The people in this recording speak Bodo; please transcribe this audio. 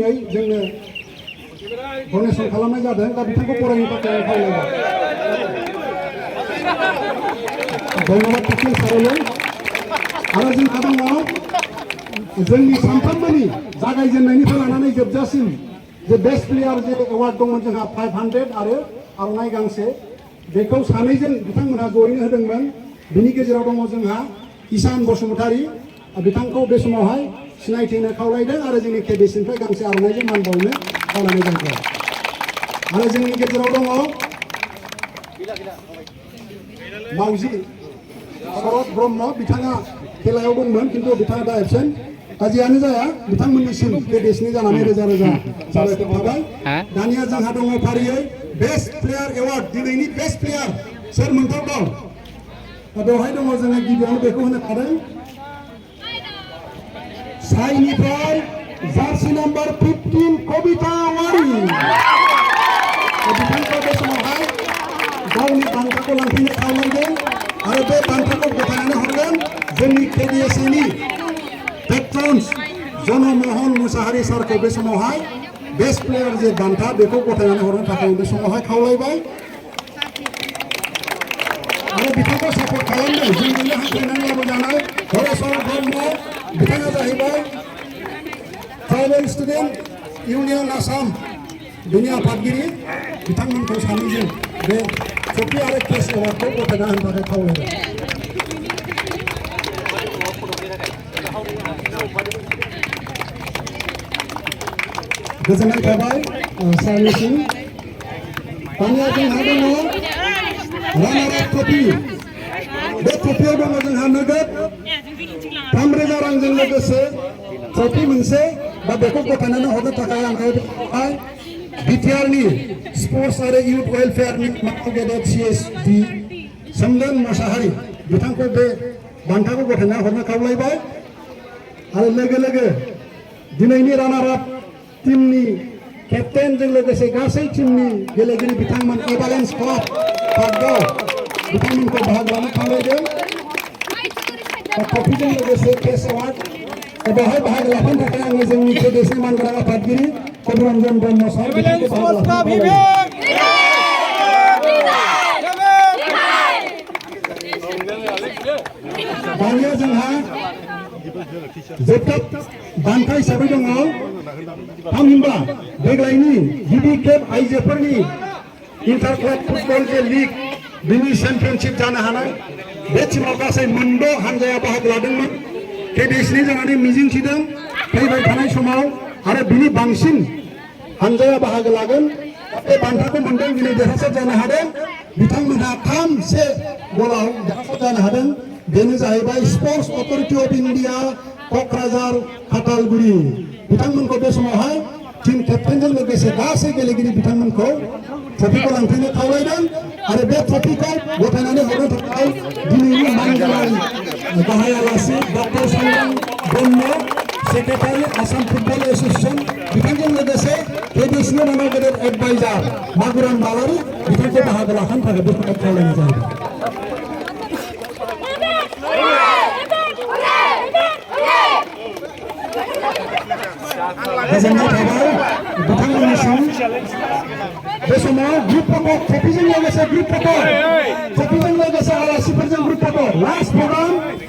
मुङै जोंनो डनेसन खालामनाय जादों दा बिथांखौ बरायनो थाखाय खावलायबाय धन्यबाद टिकिं सारोलों आरो जोंहा दङ जोंनि सानफ्रोमबोनि जागायजेननायनिफ्राय लानानै जोबजासिम जे बेस्ट प्लेयार जे एवार्ड दंमोन जोंहा 500 आरो आर'नाइ गांसे बेखौ सानैजों बिथांमोनहा जयैनो होदोंमोन बिनि गेजेराव दङ जोंहा ईशान बसुमतारी बिथांखौ बे समावहाय सिनायथिनो खावलायदों आरो जोंनि केबिसिनिफ्राय गांसे आर'नाइजों मान बावनो खावलायनाय जादों आरो जोंनि गेजेराव दङ मावजि शरद ब्रह्म बिथाङा खेलायाव दंमोन किन्तु बिथाङा दा एबसेन्ट जियानो जाया बिथांमोननिसिम केबिसिनि जानानै रोजा रोजा साबायखर थाबाय दानिया जोंहा दङ फारियै बेस्ट प्लेयार एवार्ड दिनैनि बेस्ट प्लेयार सोर मोनथाव दं बेवहाय दङ जोङो गिबियावनो बेखौ होनो हादों साइनिफ्राय जार्सि नाम्बार 15 कबिता वारी बिथांखौ बे समावहाय गावनि बान्थाखौ लांफैनो खावलायदों आरो बे बान्थाखौ गथायनानै हरगोन जोंनि केबिएसनि पेट्रन्स जनमोहन मुसाहारि सारखौ बे समावहाय बेस्ट प्लेयार जे बान्था बेखौ गथायनानै हरनो थाखाय बे समावहाय खावलायबाय आरो बिथांखौ सापर्ट खालामदों जोंजोंनो हांख्रायनानै लाबोजानाय हरेश्वर ब्रह्म बिथाङा जाहैबाय ट्राइबेल स्टुडेन्ट इउनियन आसाम बिनि आफादगिरि बिथांमोनखौ सानैजों बे ट्रफि आरो केस एवार्डखौ गथायना होनो थाखाय खावलायबाय गोजोननाय थाबाय सारनिसिम दानिया जोंहा दङ रानार आप ट्रफि बे ट्रफियाव दङ जोंहा नोगोद 3,000 रांजों लोगोसे ट्रफि मोनसे दा बेखौ गथायनानै हरनो थाखाय आंखौ बिटिआरनि स्पर्ट्स आरो इउथ वेलफेयारनि गेदेर CSD सोमदोन मोसाहारि बिथांखौ बे बान्थाखौ गथायना हरनो खावलायबाय आरो लोगो लोगो दिनैनि रानार आप टीमनि केप्टेनजों लोगोसे गासै टीमनि गेलेगिरि बिथांमोन एभालेन्स क्लाब पागगाव बिथांमोनखौ बाहागो लानो खावलायदों ट्रफिजों लोगोसे केस एवार्ड बेवहाय बाहागो लाफानो थाखाय आङो जोंनि केबिएसनि मानगोनां आफादगिरि कबिरन्जन ब्रह्म सार बिथांखौ बाहागो लाफानो खावलायदों दानिया जोंहा जोबथा बान्था हिसाबै दङ थामहिनबा देग्लायनि गिबि खेब आइजोफोरनि इन्टार क्लाब फुटबल जे लिग बिनि चेम्पियनशिप जानो हानाय बे टीमाव गासै 9 हानजाया बाहागो लादोंमोन केबिएसनि जानानै मिजिंथिदों फैबाय थानाय समाव आरो बिनि बांसिन हानजाया बाहागो लागोन बे बान्थाखौ मोनदों दिनै देरहासार जानो हादों बिथांमोनहा 3-1 गलाव देरहासार जानो हादों बेनो जाहैबाय sports authority of India Kokrajhar फाथालगुरि बिथांमोनखौ बे समावहाय टीम केप्टेनजों लोगोसे गासै गेलेगिरि बिथांमोनखौ ट्रफिखौ लांफैनो खावलायदों आरो बे ट्रफिखौ गथायनानै हरनो थाखाय दिनैनि मानगोनां गाहाय आलासि डक्टर सांग्रां Brahma secretary Assam football association बिथांजों लोगोसे केबिएसनि नामा गेदेर एडभाइजार मागुराम बालारि बिथांखौ बाहागो लाफानो थाखाय बे समाव खावलायनाय जादों गोजोननाय थाबाय बिथांमोननिसिम बे समाव ग्रुप फट' ट्रफिजों लोगोसे ग्रुप फट' ट्रफिजों लोगोसे आलासिफोरजों ग्रुप फट' लास्ट प्रग्राम